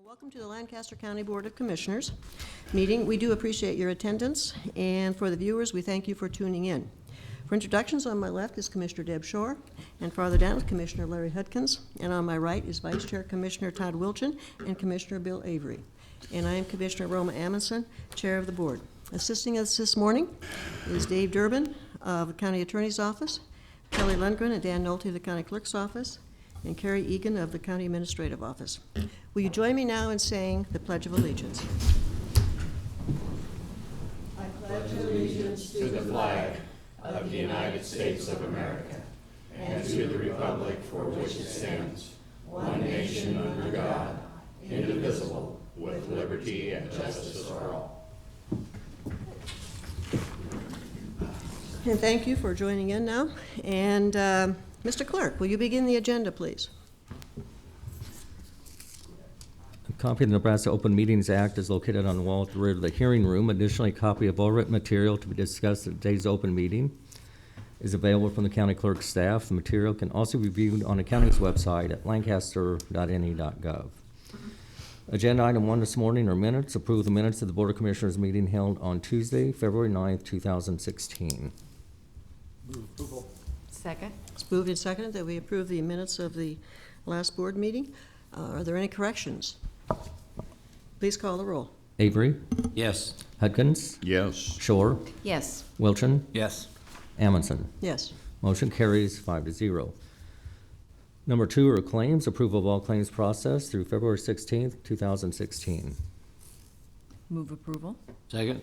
Welcome to the Lancaster County Board of Commissioners meeting. We do appreciate your attendance, and for the viewers, we thank you for tuning in. For introductions, on my left is Commissioner Deb Shore, and farther down is Commissioner Larry Hudkins, and on my right is Vice Chair Commissioner Todd Wilchin and Commissioner Bill Avery. And I am Commissioner Roma Amundson, Chair of the Board. Assisting us this morning is Dave Durbin of the County Attorney's Office, Kelly Lundgren and Dan Nolte of the County Clerk's Office, and Carrie Egan of the County Administrative Office. Will you join me now in saying the Pledge of Allegiance? I pledge allegiance to the flag of the United States of America and to the republic for which it stands, one nation under God, indivisible, with liberty and justice for all. And thank you for joining in now. And Mr. Clerk, will you begin the agenda, please? A copy of the Nebraska Open Meetings Act is located on the wall at the rear of the hearing room. Additionally, a copy of all written material to be discussed at today's open meeting is available from the county clerk's staff. The material can also be viewed on the county's website at lancaster.ne.gov. Agenda item 1 this morning are minutes. Approve the minutes of the Board of Commissioners meeting held on Tuesday, February 9th, 2016. Move approval. Second. It's moved and seconded that we approve the minutes of the last board meeting. Are there any corrections? Please call the roll. Avery? Yes. Hudkins? Yes. Shore? Yes. Wilchin? Yes. Amundson? Yes. Motion carries 5-0. Number 2 are claims. Approval of all claims processed through February 16th, 2016. Move approval. Second.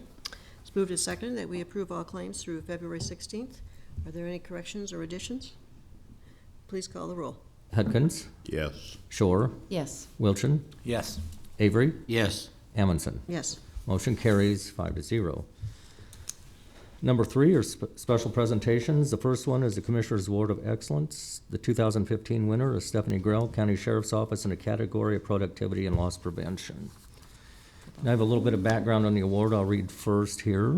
It's moved and seconded that we approve all claims through February 16th. Are there any corrections or additions? Please call the roll. Hudkins? Yes. Shore? Yes. Wilchin? Yes. Avery? Yes. Amundson? Yes. Motion carries 5-0. Number 3 are special presentations. The first one is the Commissioner's Award of Excellence. The 2015 winner is Stephanie Grell, County Sheriff's Office, in the category of Productivity and Loss Prevention. And I have a little bit of background on the award. I'll read first here.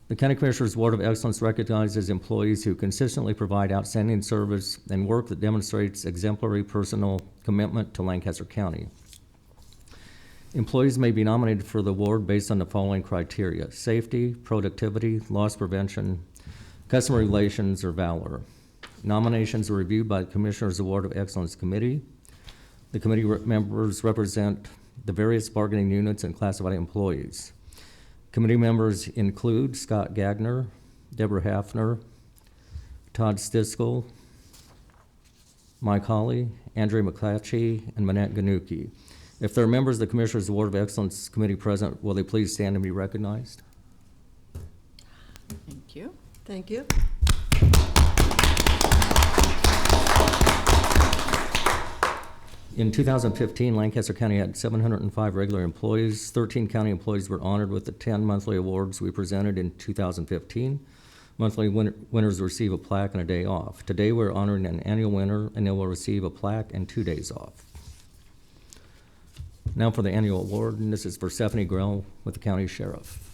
The County Commissioner's Award of Excellence recognizes employees who consistently provide outstanding service and work that demonstrates exemplary personal commitment to Lancaster County. Employees may be nominated for the award based on the following criteria: safety, productivity, loss prevention, customer relations, or valor. Nominations are reviewed by the Commissioner's Award of Excellence Committee. The committee members represent the various bargaining units and classified employees. Committee members include Scott Gagner, Deborah Hafner, Todd Stiskell, Mike Hawley, Andrea McClatchy, and Manette Ganuki. If there are members of the Commissioner's Award of Excellence Committee present, will they please stand and be recognized? Thank you. Thank you. In 2015, Lancaster County had 705 regular employees. 13 county employees were honored with the 10 monthly awards we presented in 2015. Monthly winners receive a plaque and a day off. Today, we're honoring an annual winner, and they will receive a plaque and 2 days off. Now for the annual award, and this is for Stephanie Grell with the County Sheriff.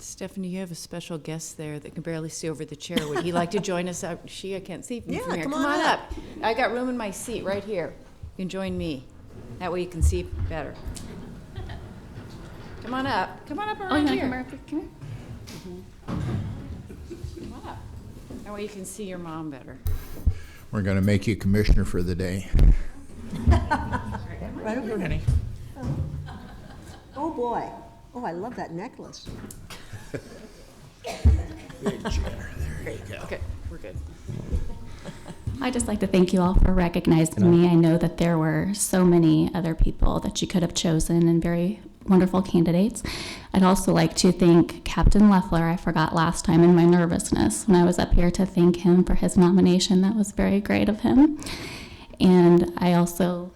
Stephanie, you have a special guest there that can barely see over the chair. Would he like to join us out? I can't see from Yeah, here. come Come on on up. up. I got room in my seat right here. You can join me. That way you can see better. Come on up. Come on up around here. Come here. Come on up. That way you can see your mom better. We're going to make you commissioner for the day. Right over here. Oh, boy. Oh, I love that necklace. Big chair. There you go. Okay, we're good. I'd just like to thank you all for recognizing me. I know that there were so many other people that you could have chosen and very wonderful candidates. I'd also like to thank Captain Leffler. I forgot last time in my nervousness when I was up here to thank him for his nomination. That was very great of him. And I also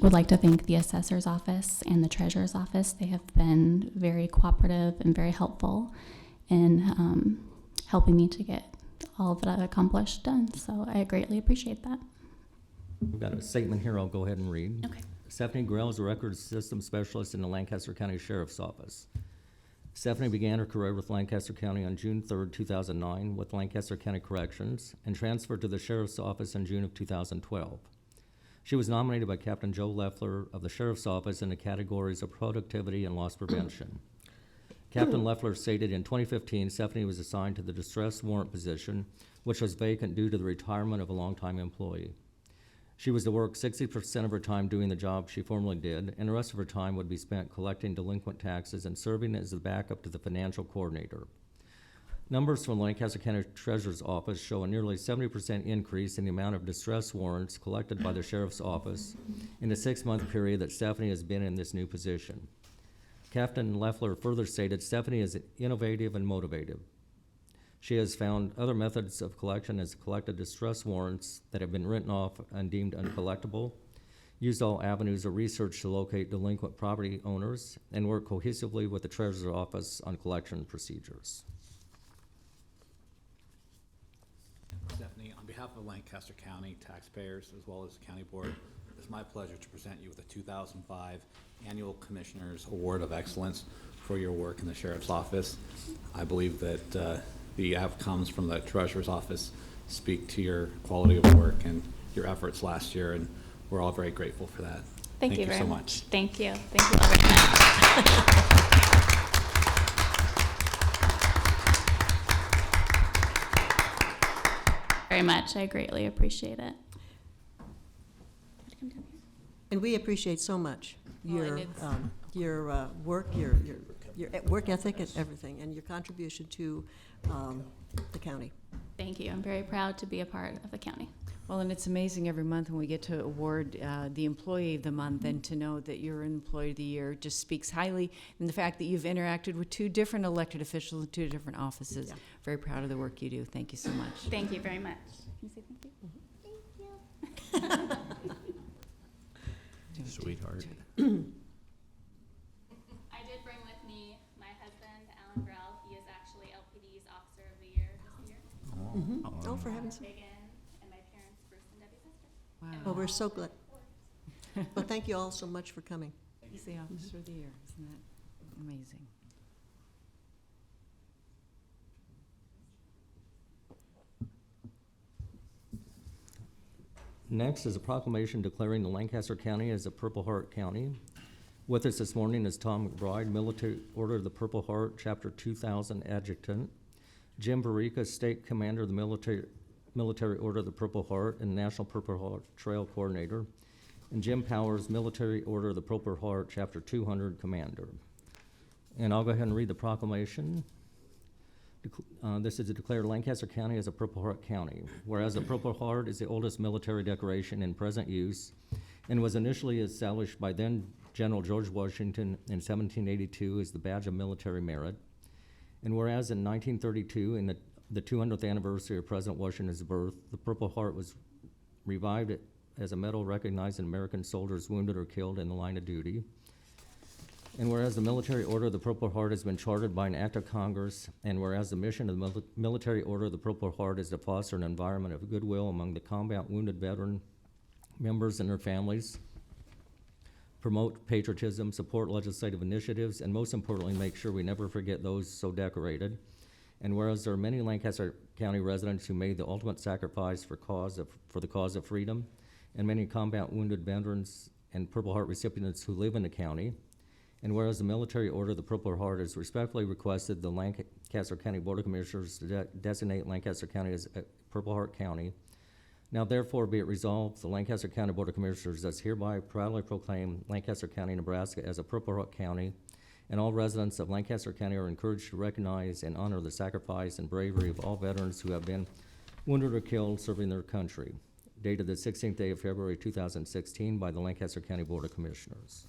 would like to thank the assessor's office and the treasurer's office. They have been very cooperative and very helpful in helping me to get all that I've accomplished done. So I greatly appreciate that. We've got a statement here I'll go ahead and read. Okay. Stephanie Grell is a records system specialist in the Lancaster County Sheriff's Office. Stephanie began her career with Lancaster County on June 3, 2009 with Lancaster County Corrections and transferred to the Sheriff's Office in June of 2012. She was nominated by Captain Joe Leffler of the Sheriff's Office in the categories of productivity and loss prevention. Captain Leffler stated in 2015 Stephanie was assigned to the distress warrant position, which was vacant due to the retirement of a longtime employee. She was to work 60% of her time doing the job she formerly did, and the rest of her time would be spent collecting delinquent taxes and serving as the backup to the financial coordinator. Numbers from the Lancaster County Treasurer's Office show a nearly 70% increase in the amount of distress warrants collected by the Sheriff's Office in the 6-month period that Stephanie has been in this new position. Captain Leffler further stated Stephanie is innovative and motivated. She has found other methods of collection as collected distress warrants that have been written off and deemed uncollectible, used all avenues of research to locate delinquent property owners, and worked cohesively with the Treasurer's Office on collection procedures. Stephanie, on behalf of Lancaster County taxpayers as well as the County Board, it's my pleasure to present you with the 2005 Annual Commissioner's Award of Excellence for your work in the Sheriff's Office. I believe that the outcomes from the Treasurer's Office speak to your quality of work and your efforts last year, and we're all very grateful for that. Thank you so very much. Thank you. Thank you all very much. Very much. I greatly appreciate it. And we appreciate so much Well, your, and it's- your work, your work ethic and everything, and your contribution to the county. Thank you. I'm very proud to be a part of the county. Well, and it's amazing every month when we get to award the Employee of the Month, and to know that you're Employee of the Year just speaks highly. And the fact that you've interacted with 2 different elected officials in 2 different offices. Yeah. Very proud of the work you do. Thank you so much. Thank you very much. Can you say thank you? Sweetheart. I did bring with me my husband, Alan Grell. He is actually LPD's Officer of the Year this year. Oh, for heaven's sake. Megan and my parents, Bruce and Debbie Sister. Wow. Well, we're so glad. Well, thank you all so much for coming. He's the Officer of the Year. Isn't that amazing? Next is a proclamation declaring the Lancaster County as a Purple Heart County. With us this morning is Tom McBride, Military Order of the Purple Heart, Chapter 2000 Adjutant. Jim Barica, State Commander of the Military Order of the Purple Heart and National Purple Heart Trail Coordinator. And Jim Powers, Military Order of the Purple Heart, Chapter 200 Commander. And I'll go ahead and read the proclamation. This is to declare Lancaster County as a Purple Heart County, whereas the Purple Heart is the oldest military decoration in present use and was initially established by then General George Washington in 1782 as the badge of military merit. And whereas in 1932, in the 200th anniversary of President Washington's birth, the Purple Heart was revived as a medal recognizing American soldiers wounded or killed in the line of duty. And whereas the Military Order of the Purple Heart has been chartered by an act of Congress, and whereas the mission of the Military Order of the Purple Heart is to foster an environment of goodwill among the combat wounded veteran members and their families, promote patriotism, support legislative initiatives, and most importantly, make sure we never forget those so decorated. And whereas there are many Lancaster County residents who made the ultimate sacrifice for the cause of freedom, and many combat wounded veterans and Purple Heart recipients who live in the county, and whereas the Military Order of the Purple Heart has respectfully requested the Lancaster County Board of Commissioners to designate Lancaster County as a Purple Heart County, now therefore be it resolved, the Lancaster County Board of Commissioners does hereby proudly proclaim Lancaster County, Nebraska as a Purple Heart County, and all residents of Lancaster County are encouraged to recognize and honor the sacrifice and bravery of all veterans who have been wounded or killed serving their country. Dated the 16th day of February 2016 by the Lancaster County Board of Commissioners.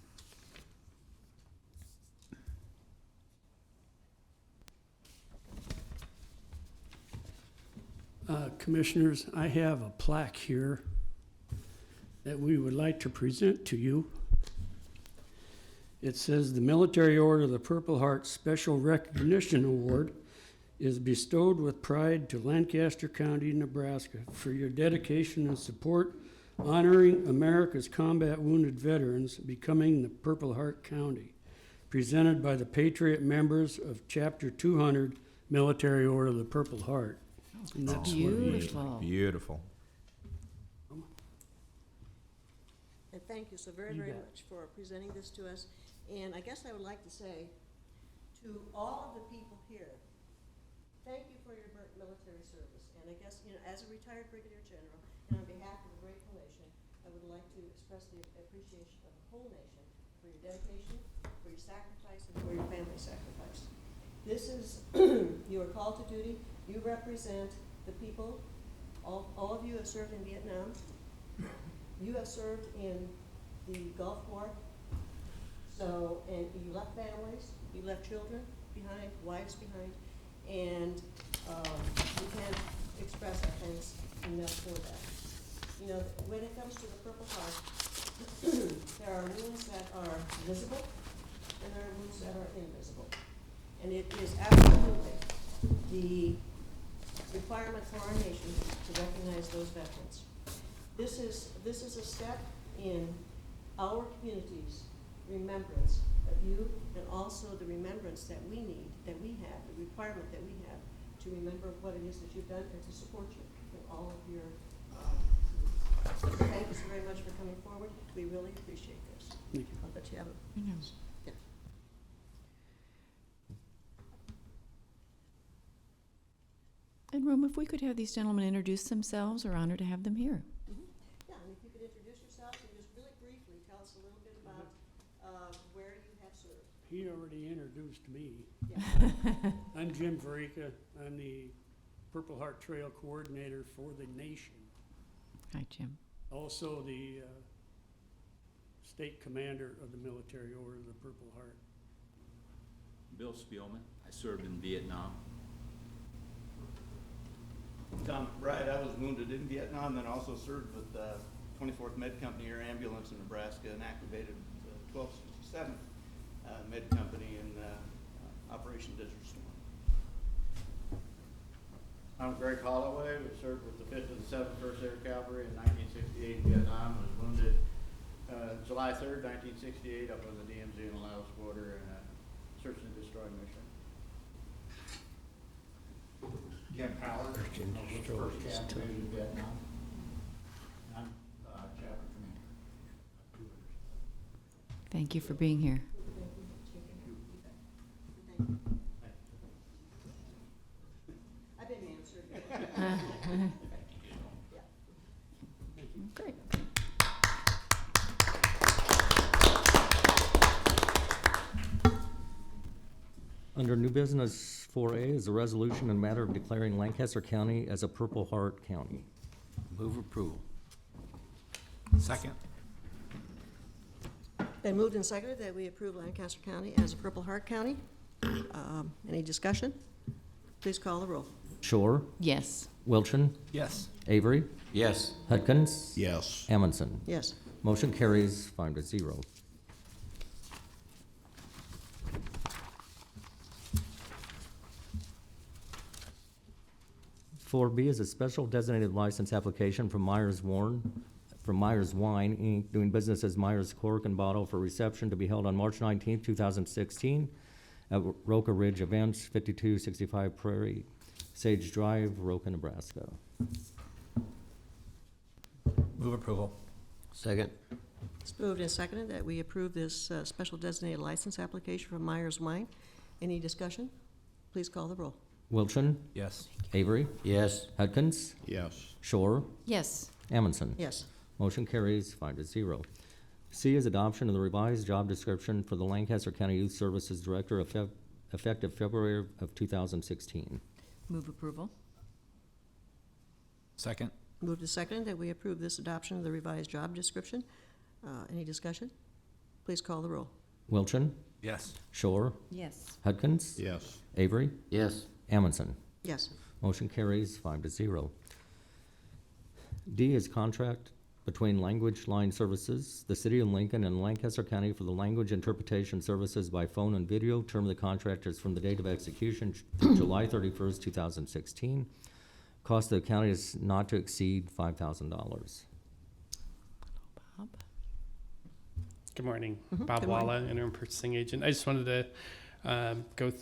Commissioners, I have a plaque here that we would like to present to you. It says the Military Order of the Purple Heart Special Recognition Award is bestowed with pride to Lancaster County, Nebraska for your dedication and support honoring America's combat wounded veterans becoming the Purple Heart County. presented by the Patriot members of Chapter 200 Military Order of the Purple Heart. And that's what he- Beautiful. Beautiful. And thank you so very, You very bet. much for presenting this to us. And I guess I would like to say to all of the people here, thank you for your military service. And I guess, as a retired brigadier general, and on behalf of the grateful nation, I would like to express the appreciation of the whole nation for your dedication, for your sacrifice, and for your family sacrifice. This is, you are called to duty. You represent the people. All of you have served in Vietnam. You have served in the Gulf War. So, and you left families, you left children behind, wives behind, and we can't express our thanks enough for that. When it comes to the Purple Heart, there are wounds that are visible, and there are wounds that are invisible. And it is absolutely the requirement for our nation to recognize those veterans. This is a step in our community's remembrance of you, and also the remembrance that we need, that we have, the requirement that we have to remember what it is that you've done and to support you in all of your thank you so very much for coming forward. We really appreciate this. Thank you. I'll let you have it. Yeah. And Rome, if we could have these gentlemen introduce themselves, we're honored to have them here. Yeah, and if you could introduce yourselves and just really briefly tell us a little bit about where you have served. He already introduced me. Yeah. I'm Jim Varica. I'm the Purple Heart Trail Coordinator for the nation. Hi, Jim. Also the State Commander of the Military Order of the Purple Heart. Bill Spielman. I served in Vietnam. Tom McBride, I was wounded in Vietnam, then also served with the 24th Med Company Air Ambulance in Nebraska and activated the 1267th Med Company in Operation Desert Storm. I'm Greg Holloway. We served with the 5th and 7th 1st Air Cavalry in 1968 in Vietnam. Was wounded July 3rd, 1968 up on the DMZ and Laos border in a search and destroy mission. Ken Howard, I was with the 1st Cav Division in Vietnam. I'm chapter commander. Thank you for being here. I didn't answer. Great. Under new business 4A is a resolution in matter of declaring Lancaster County as a Purple Heart County. Move approval. Second. Been moved and seconded that we approve Lancaster County as a Purple Heart County. Any discussion? Please call the roll. Shore, Yes. Wilchin, Yes. Avery, Yes. Hudkins, Yes. Amundson. Yes. Motion carries 5-0. 4B is a special designated license application from Myers Wine, Inc., doing business as Myers Cork and Bottle for reception to be held on March 19th, 2016 at Roca Ridge Events, 5265 Prairie Sage Drive, Roca, Nebraska. Move approval. Second. It's moved and seconded that we approve this special designated license application from Myers Wine. Any discussion? Please call the roll. Wilchin, Yes. Avery, Yes. Hudkins, Yes. Shore, Yes. Amundson. Yes. Motion carries 5-0. C is adoption of the revised job description for the Lancaster County Youth Services Director effective February of 2016. Move approval. Second. Moved and seconded that we approve this adoption of the revised job description. Any discussion? Please call the roll. Wilchin, Yes. Shore, Yes. Hudkins, Yes. Avery, Yes. Amundson. Yes. Motion carries 5-0. D is contract between Language Line Services, the City of Lincoln, and Lancaster County for the language interpretation services by phone and video. Term of the contract is from the date of execution through July 31st, 2016. Cost of the county is not to exceed $5,000. Bob. Good morning. Mhm, Bob good morning. Walla, interim purchasing agent. I just wanted to go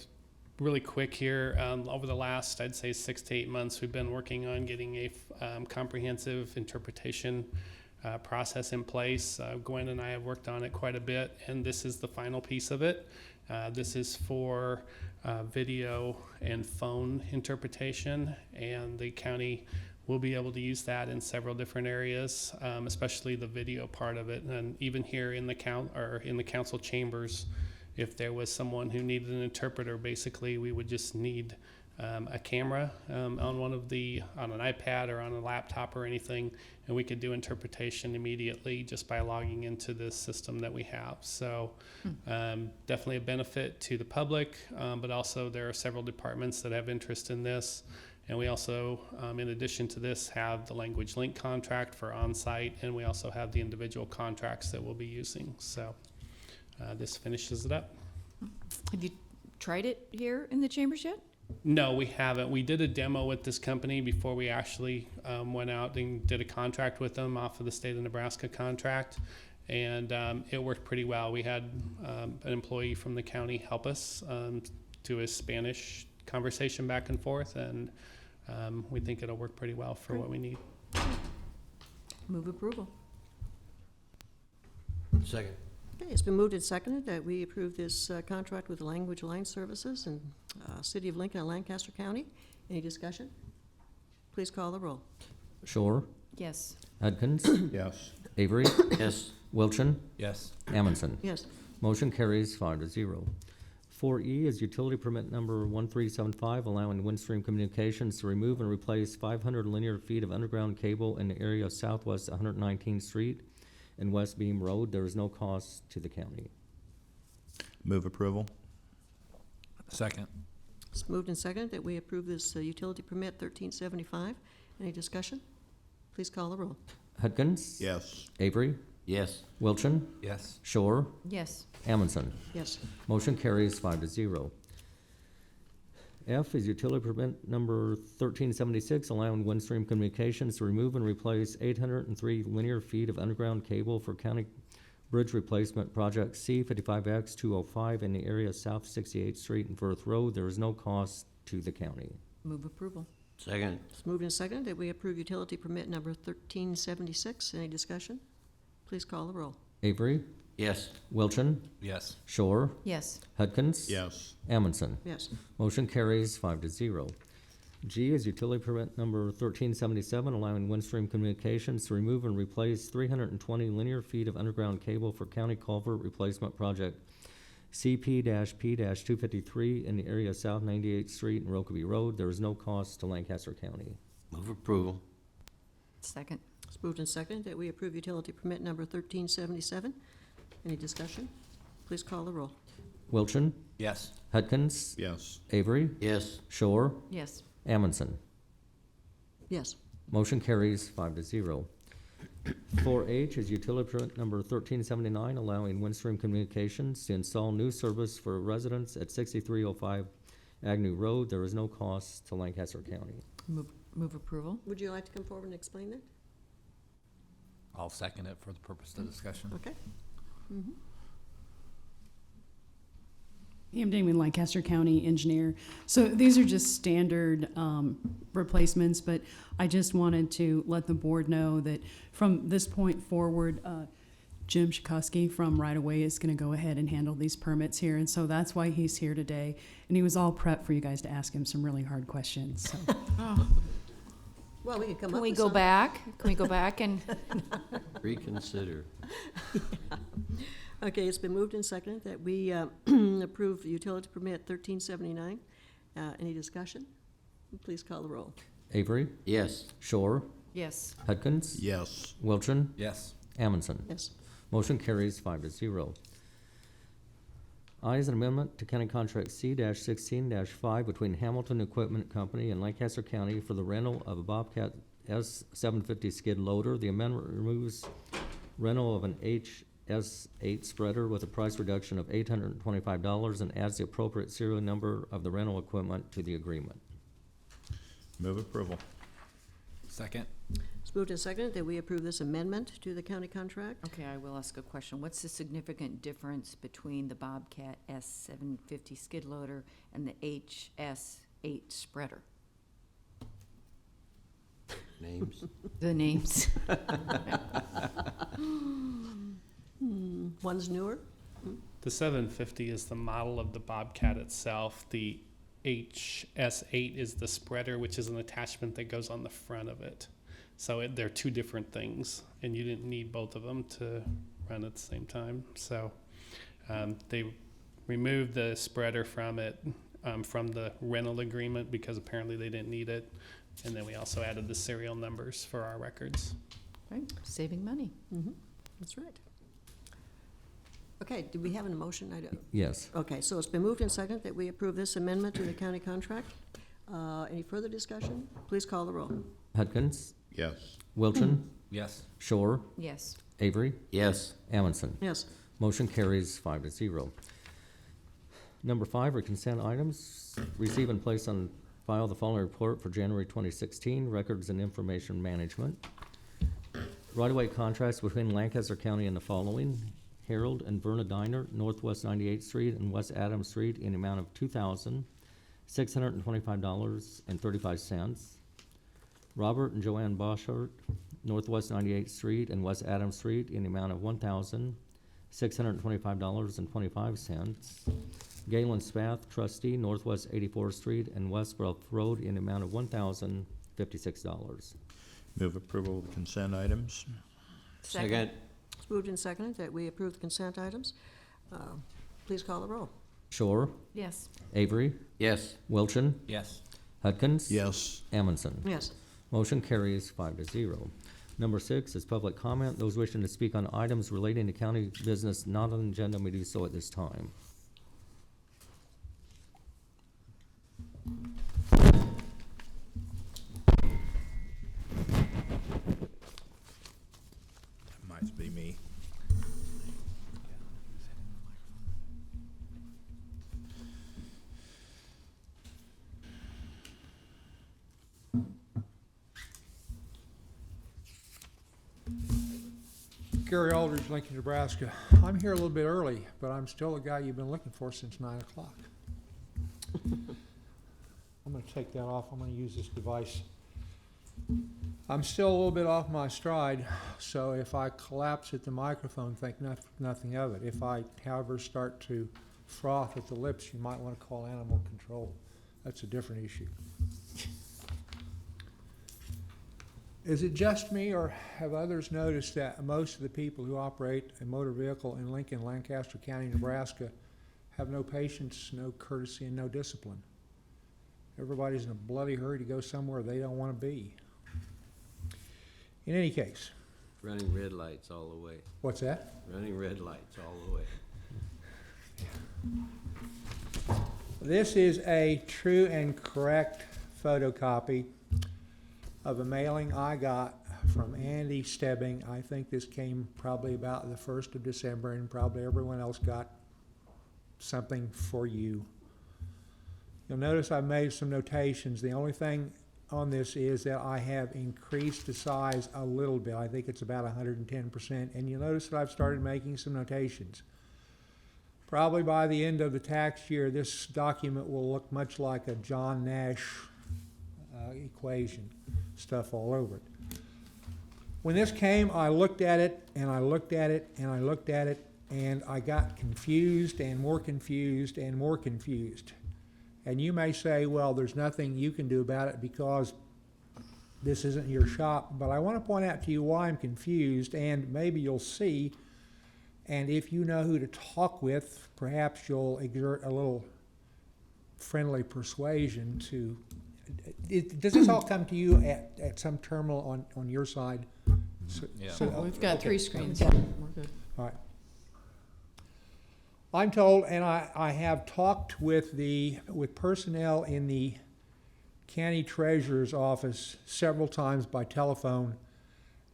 really quick here. Over the last, I'd say 6 to 8 months, we've been working on getting a comprehensive interpretation process in place. Gwen and I have worked on it quite a bit, and this is the final piece of it. This is for video and phone interpretation, and the county will be able to use that in several different areas, especially the video part of it. And even here in the council chambers, if there was someone who needed an interpreter, basically we would just need a camera on an iPad or on a laptop or anything, and we could do interpretation immediately just by logging into this system that we have. So definitely a benefit to the public, but also there are several departments that have interest in this. And we also, in addition to this, have the Language Link contract for on-site, and we also have the individual contracts that we'll be using. So this finishes it up. Have you tried it here in the chambers yet? No, we haven't. We did a demo with this company before we actually went out and did a contract with them off of the state of Nebraska contract, and it worked pretty well. We had an employee from the county help us do a Spanish conversation back and forth, and we think it'll work pretty well for what we need. Move approval. Second. Okay, it's been moved and seconded that we approve this contract with Language Line Services in City of Lincoln and Lancaster County. Any discussion? Please call the roll. Shore, Yes. Hudkins, Yes. Avery, Yes. Wilchin, Yes. Amundson. Yes. Motion carries 5-0. 4E is utility permit number 1375, allowing Windstream Communications to remove and replace 500 linear feet of underground cable in the area of southwest 119th Street and West Beam Road. There is no cost to the county. Move approval. Second. It's moved and seconded that we approve this utility permit 1375. Any discussion? Please call the roll. Hudkins? Yes. Avery? Yes. Wilchin? Yes. Shore? Yes. Amundson. Yes. Motion carries 5-0. F is utility permit number 1376, allowing Windstream Communications to remove and replace 803 linear feet of underground cable for county bridge replacement project C55X 205 in the area of South 68th Street and Firth Road. There is no cost to the county. Move approval. Second. It's moved and seconded that we approve utility permit number 1376. Any discussion? Please call the roll. Avery? Yes. Wilchin? Yes. Shore? Yes. Hudkins? Yes. Amundson. Yes. Motion carries 5-0. G is utility permit number 1377, allowing Windstream Communications to remove and replace 320 linear feet of underground cable for county culvert replacement project CP-P-253 in the area of South 98th Street and Rokeby Road. There is no cost to Lancaster County. Move approval. Second. It's moved and seconded that we approve utility permit number 1377. Any discussion? Please call the roll. Wilchin? Yes. Hudkins? Yes. Avery? Yes. Shore? Yes. Amundson. Yes. Motion carries 5-0. 4H is utility permit number 1379, allowing Windstream Communications to install new service for residents at 6305 Agnew Road. There is no cost to Lancaster County. Move approval. Would you like to come forward and explain that? I'll second it for the purpose of discussion. Okay. I'm Damien, Lancaster County engineer. So these are just standard replacements, but I just wanted to let the board know that from this point forward, Jim Shikoski from Right Away is going to go ahead and handle these permits here, and so that's why he's here today. And he was all prepped for you guys to ask him some really hard questions. So. Well, we could come Can up we with go some. back? Can we go back and? Reconsider. Okay, it's been moved and seconded that we approve utility permit 1379. Any discussion? Please call the roll. Avery? Yes. Shore? Yes. Hudkins? Yes. Wilchin? Yes. Amundson. Yes. Motion carries 5-0. I is an amendment to County Contract C-16-5 between Hamilton Equipment Company and Lancaster County for the rental of a Bobcat S750 skid loader. The amendment removes rental of an HS8 spreader with a price reduction of $825 and adds the appropriate serial number of the rental equipment to the agreement. Move approval. Second. It's moved and seconded that we approve this amendment to the county contract. Okay, I will ask a question. What's the significant difference between the Bobcat S750 skid loader and the HS8 spreader? Names? The names. One's newer. The 750 is the model of the Bobcat itself. The HS8 is the spreader, which is an attachment that goes on the front of it. So they're two different things, and you didn't need both of them to run at the same time. So they removed the spreader from it, from the rental agreement, because apparently they didn't need it. And then we also added the serial numbers for our records. Right, saving money. That's right. Okay, do we have an emotion? I don't. Yes. Okay, so it's been moved and seconded that we approve this amendment to the county contract. Any further discussion? Please call the roll. Hudkins, Yes. Wilchin, Yes. Shore, Yes. Avery, Yes. Amundson. Yes. Motion carries 5-0. Number 5 are consent items. Receive and place on file the following report for January 2016, Records and Information Management. Right-of-way contracts between Lancaster County and the following: Harold and Verna Diner, Northwest 98th Street and West Adams Street, in the amount of $2,625.35. Robert and Joanne Boschert, Northwest 98th Street and West Adams Street, in the amount of $1,625.25. Galen Spath, trustee, Northwest 84th Street and West Bluff Road, in the amount of $1,056. Move approval of the consent items. Second. It's moved and seconded that we approve the consent items. Please call the roll. Shore, Yes. Avery, Yes. Wilchin, Yes. Hudkins. Yes. Amundson. Yes. Motion carries 5-0. Number 6 is public comment. Those wishing to speak on items relating to county business not on the agenda may do so at this time. That might be me. Gary Aldridge, Lincoln, Nebraska. I'm here a little bit early, but I'm still the guy you've been looking for since 9 o'clock. I'm going to take that off. I'm going to use this device. I'm still a little bit off my stride, so if I collapse at the microphone, think nothing of it. If I, however, start to froth at the lips, you might want to call animal control. That's a different issue. Is it just me, or have others noticed that most of the people who operate a motor vehicle in Lincoln, Lancaster County, Nebraska, have no patience, no courtesy, and no discipline? Everybody's in a bloody hurry to go somewhere they don't want to be. In any case. Running red lights all the way. What's that? Running red lights all the way. This is a true and correct photocopy of a mailing I got from Andy Stebbing. I think this came probably about the 1st of December, and probably everyone else got something for you. You'll notice I've made some notations. The only thing on this is that I have increased the size a little bit. I think it's about 110%. And you'll notice that I've started making some notations. Probably by the end of the tax year, this document will look much like a John Nash equation, stuff all over it. When this came, I looked at it, and I looked at it, and I looked at it, and I got confused and more confused and more confused. And you may say, well, there's nothing you can do about it because this isn't your shop, but I want to point out to you why I'm confused, and maybe you'll see, and if you know who to talk with, perhaps you'll exert a little friendly persuasion to. Does this all come to you at some terminal on your side? Yeah. We've got okay. 3 screens. Okay. We're good. All right. I'm told, and I have talked with personnel in the county treasurer's office several times by telephone,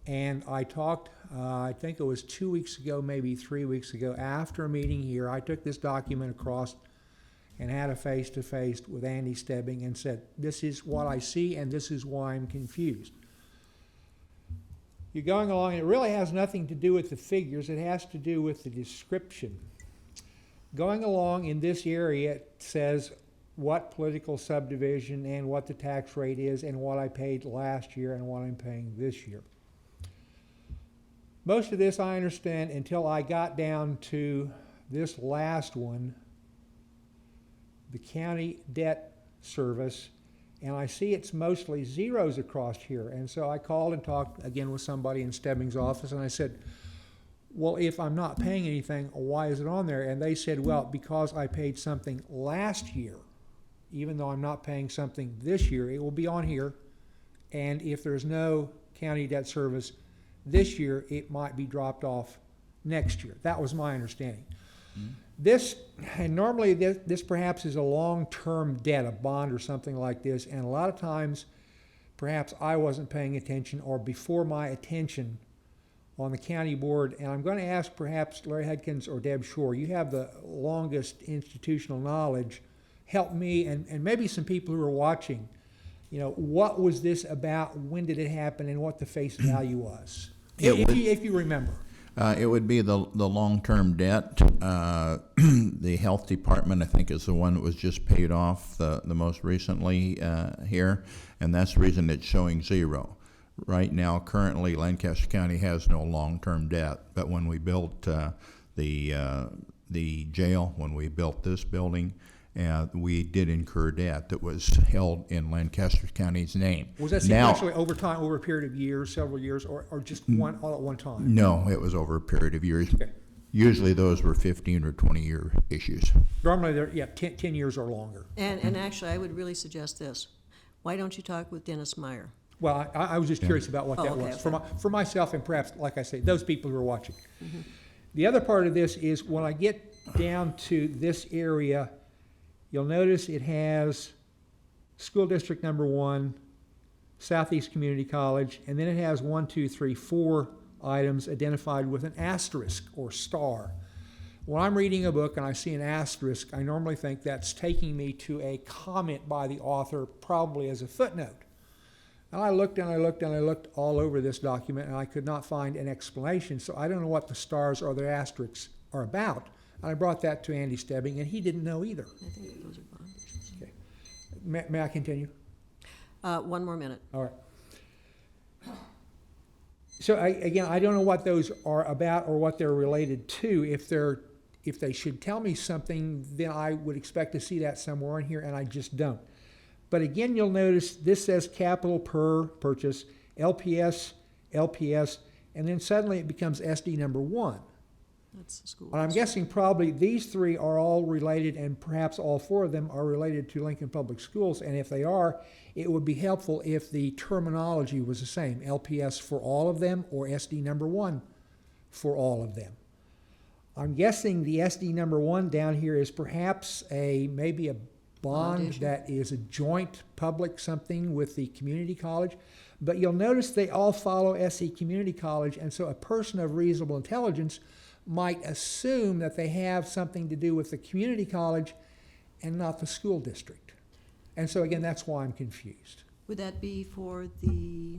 and I talked, I think it was 2 weeks ago, maybe 3 weeks ago, after a meeting here. I took this document across and had a face-to-face with Andy Stebbing and said, this is what I see and this is why I'm confused. you're going along, and it really has nothing to do with the figures, it has to do with the description. Going along in this area, it says what political subdivision and what the tax rate is and what I paid last year and what I'm paying this year. Most of this I understand until I got down to this last one, the county debt service, and I see it's mostly zeros across here. And so I called and talked again with somebody in Stebbing's office, and I said, well, if I'm not paying anything, why is it on there? And they said, well, because I paid something last year, even though I'm not paying something this year, it will be on here. And if there's no county debt service this year, it might be dropped off next year. That was my understanding. This, and normally this perhaps is a long-term debt, a bond or something like this, and a lot of times perhaps I wasn't paying attention or before my attention on the county board, and I'm going to ask perhaps Larry Hudkins or Deb Shore, you have the longest institutional knowledge, help me and maybe some people who are watching, you know, what was this about, when did it happen, and what the face value was, if you remember. It would be the long-term debt. The health department, I think, is the one that was just paid off the most recently here, and that's the reason it's showing zero. Right now, currently, Lancaster County has no long-term debt, but when we built the jail, when we built this building, we did incur debt that was held in Lancaster County's name. Was that sequentially over time, over a period of years, several years, or just one all at one time? No, it was over a period of years. Okay. Usually those were 15 or 20-year issues. Normally, they're 10 years or longer. And actually, I would really suggest this. Why don't you talk with Dennis Meyer? Well, I was just curious about what that okay, was okay. for myself and perhaps, like I say, those people who are watching. Mm-hmm. The other part of this is when I get down to this area, you'll notice it has school district number 1, Southeast Community College, and then it has 1, 2, 3, 4 items identified with an asterisk or star. When I'm reading a book and I see an asterisk, I normally think that's taking me to a comment by the author, probably as a footnote. And I looked and I looked and I looked all over this document, and I could not find an explanation, so I don't know what the stars or the asterisks are about. And I brought that to Andy Stebbing, and he didn't know either. I think those are bond issues. Okay. May I continue? 1 more minute. All right. So again, I don't know what those are about or what they're related to. If they should tell me something, then I would expect to see that somewhere in here, and I just don't. But again, you'll notice this says capital per purchase, LPS, and then suddenly it becomes SD number 1. That's the school. And I'm guessing probably these 3 are all related, and perhaps all 4 of them are related to Lincoln Public Schools. And if they are, it would be helpful if the terminology was the same, LPS for all of them or SD number 1 for all of them. I'm guessing the SD number 1 down here is perhaps maybe a bond that is a joint public something with the community college. But you'll notice they all follow SE Community College, and so a person of reasonable intelligence might assume that they have something to do with the community college and not the school district. And so again, that's why I'm confused. Would that be for the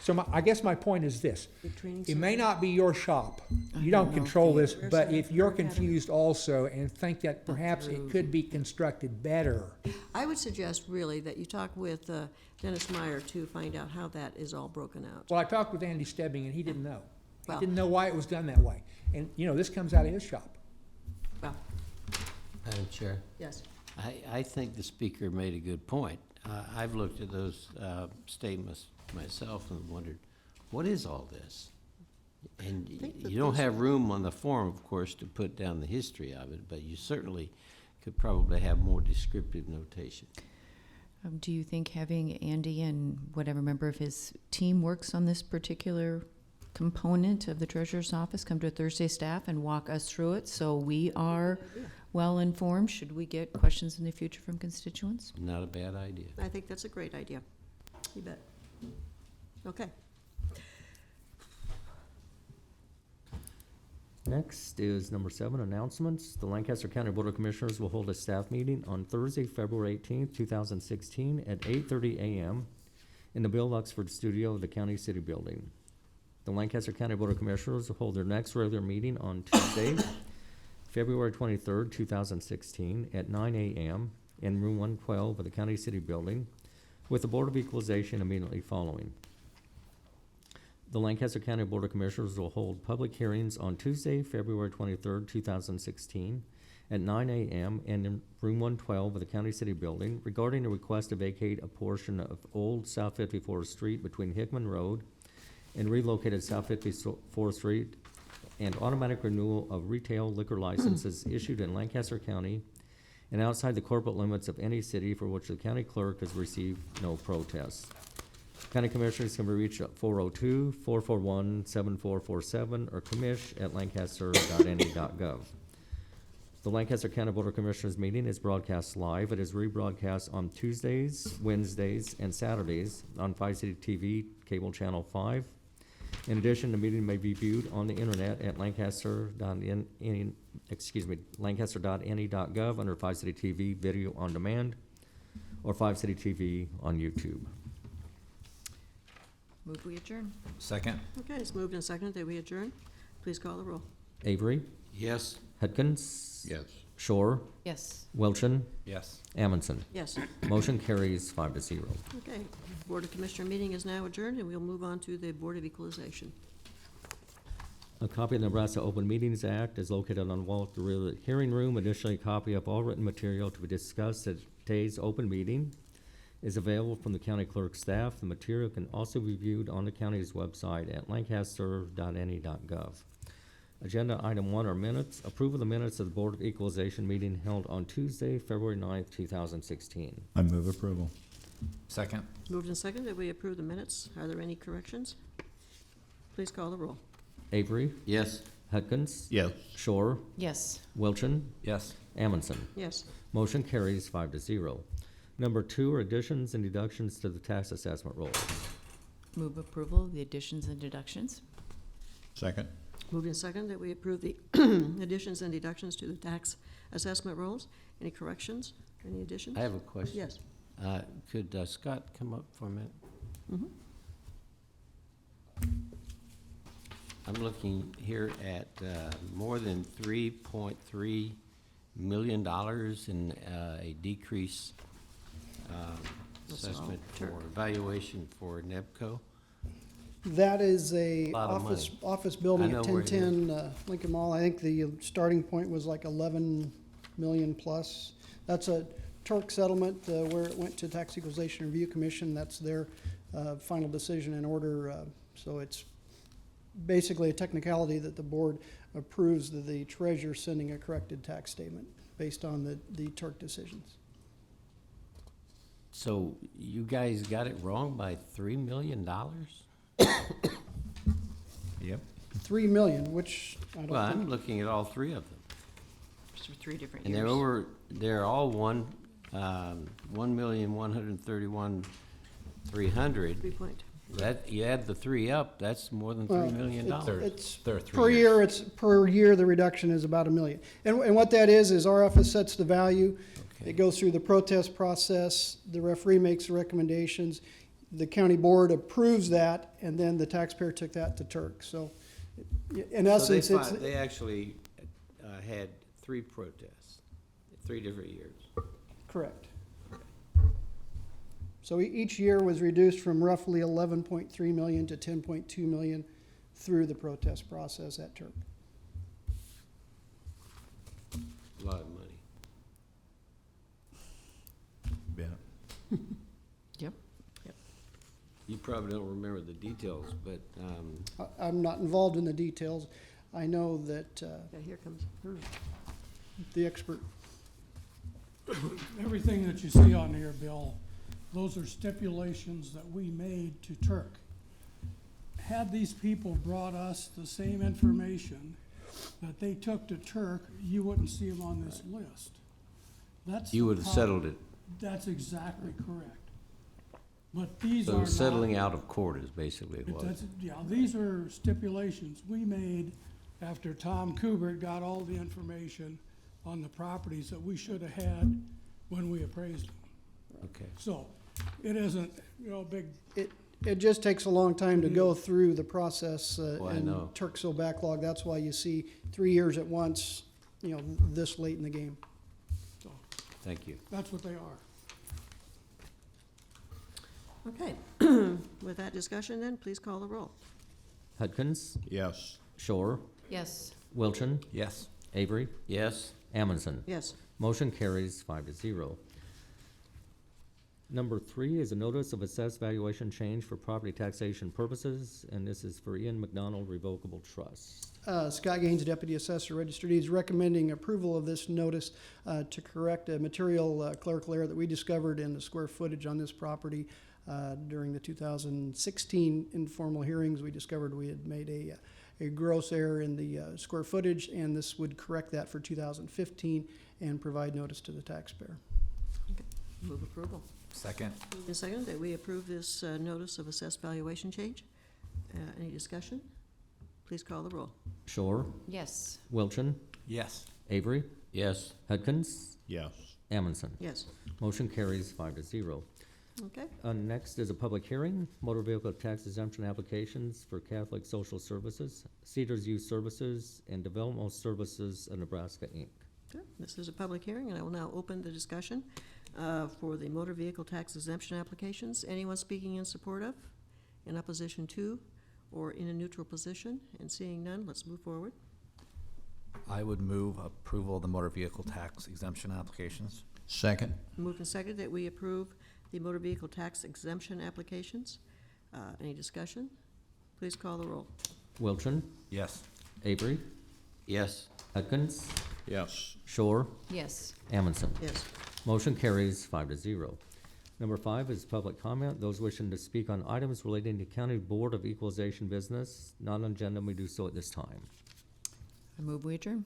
So I guess my point is this. training It center? may not be your shop. You don't don't know. control this, Where's but the if you're Academy? confused also and think that perhaps it could be constructed better, I would suggest really that you talk with Dennis Meyer to find out how that is all broken out. well, I talked with Andy Stebbing and he didn't know. Well- He didn't know why it was done that way. And, you know, this comes out of his shop. Well, Madam Chair, yes. I think the speaker made a good point. I've looked at those statements myself and wondered, what is all this? And think that you don't those have room on the form, of course, to put down the history of it, but you certainly could probably have more descriptive notation. Do you think having Andy and whatever member of his team works on this particular component of the treasurer's office come to a Thursday staff and walk us through it so we are well informed? Should we get questions in the future from constituents? Not a bad idea. I think that's a great idea. You bet. Okay. Next is number 7, announcements. The Lancaster County Board of Commissioners will hold a staff meeting on Thursday, February 18th, 2016 at 8:30 a.m. in the Bill Luxford Studio of the County City Building. The Lancaster County Board of Commissioners will hold their next regular meeting on Tuesday, February 23rd, 2016, at 9 a.m. in Room 112 of the County City Building, with the Board of Equalization immediately following. The Lancaster County Board of Commissioners will hold public hearings on Tuesday, February 23rd, 2016, at 9 a.m. in Room 112 of the County City Building regarding a request to vacate a portion of Old South 54th Street between Hickman Road and relocated South 54th Street, and automatic renewal of retail liquor licenses issued in Lancaster County and outside the corporate limits of any city for which the county clerk has received no protests. County Commissioners can be reached at 402-441-7447 or commish@lancaster.ne.gov. The Lancaster County Board of Commissioners meeting is broadcast live. It is rebroadcast on Tuesdays, Wednesdays, and Saturdays on 5 City TV, cable channel 5. In addition, the meeting may be viewed on the internet at lancaster.ne.gov under 5 City TV Video on Demand or 5 City TV on YouTube. Move we adjourn. Second? Okay, it's moved and seconded that we adjourn. Please call the roll. Avery, Yes. Hudkins, Yes. Shore, Yes. Wilchin, Yes. Amundson. Yes. Motion carries 5-0. Okay, Board of Commissioner meeting is now adjourned, and we'll move on to the Board of Equalization. A copy of the Nebraska Open Meetings Act is located on the wall at the rear of the hearing room. Additionally, a copy of all written material to be discussed at today's open meeting is available from the county clerk's staff. The material can also be viewed on the county's website at lancaster.ne.gov. Agenda item 1 are minutes. Approval of the minutes of the Board of Equalization meeting held on Tuesday, February 9th, 2016. I move approval. Second? Moved and seconded that we approve the minutes. Are there any corrections? Please call the roll. Avery, Yes. Hudkins, Yes. Shore, Yes. Wilchin, Yes. Amundson. Yes. Motion carries 5-0. Number 2 are additions and deductions to the tax assessment rolls. Move approval of the additions and deductions. Second. Moved and seconded that we approve the additions and deductions to the tax assessment rolls. Any corrections? Any additions? I have a question. Yes. Could Scott come up for a minute? Mhm. I'm looking here at more than $3.3 million in a decrease That's all assessment Turk. for evaluation for NEBCO. That is a Lot of office building I know at where it is. 1010 Lincoln Mall. I think the starting point was like 11 million plus. That's a Turk settlement where it went to Tax Equalization Review Commission. That's their final decision in order. So it's basically a technicality that the board approves the treasurer sending a corrected tax statement based on the Turk decisions. So you guys got it wrong by $3 million? Yep. 3 million, which I don't Well, I'm think. looking at all three of them. For 3 different And years. they're all 1,131,300. 3 point. That, you add the 3 up, that's more than Well, $3 million. It's There are 3 per years. year, it's per year, the reduction is about $1 million. And what that is our office sets the value. Okay. It goes through the protest process, the referee makes the recommendations, the county board approves that, and then the taxpayer took that to Turk. So in essence, it's, They actually had 3 protests, 3 different years. correct. So each year was reduced from roughly 11.3 million to 10.2 million through the protest process at Turk. A lot of money. Yeah. Yep. You probably don't remember the details, but I'm not involved in the details. I know that Yeah, here comes. the expert. Everything that you see on here, Bill, those are stipulations that we made to Turk. Had these people brought us the same information that they took to Turk, you wouldn't see them on this list. That's you the would have problem. settled it. That's exactly correct. But these So are not. settling out of court is basically what. Yeah, these are stipulations we made after Tom Kubert got all the information on the properties that we should have had when we appraised them. Okay. So, It isn't, big, It just takes a long time to go through the process, Well, I know. and Turk's so backlogged. That's why you see 3 years at once, this late in the game. so, Thank you. that's what they are. Okay. With that discussion then, please call the roll. Hudkins, Yes. Shore, Yes. Wilchin, Yes. Avery, Yes. Amundson. Yes. Motion carries 5-0. Number 3 is a notice of assessed valuation change for property taxation purposes, and this is for Ian McDonald Revocable Trust. Scott Gaines, Deputy Assessor, Registered Deeds, recommending approval of this notice to correct a material clerical error that we discovered in the square footage on this property. During the 2016 informal hearings, we discovered we had made a gross error in the square footage, and this would correct that for 2015 and provide notice to the taxpayer. Move approval. Second. Moved and seconded that we approve this notice of assessed valuation change. Any discussion? Please call the roll. Shore, Yes. Wilchin, Yes. Avery, Yes. Hudkins, Yes. Amundson. Yes. Motion carries 5-0. Okay. Next is a public hearing, motor vehicle tax exemption applications for Catholic Social Services, Cedars Youth Services, and Developmental Services of Nebraska, Inc. Good. This is a public hearing, and I will now open the discussion for the motor vehicle tax exemption applications. Anyone speaking in support of, in opposition to, or in a neutral position? And seeing none, let's move forward. I would move approval of the motor vehicle tax exemption applications. Second. Moved and seconded that we approve the motor vehicle tax exemption applications. Any discussion? Please call the roll. Wilchin, Yes. Avery, Yes. Hudkins, Yes. Shore, Yes. Amundson. Yes. Motion carries 5-0. Number 5 is public comment. Those wishing to speak on items relating to County Board of Equalization business not on agenda may do so at this time. I move we adjourn.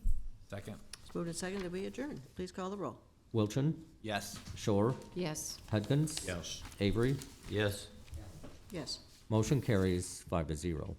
Second. It's moved and seconded that we adjourn. Please call the roll. Wilchin, Yes. Shore, Yes. Hudkins, Yes. Avery. Yes. Yes. Motion carries 5-0.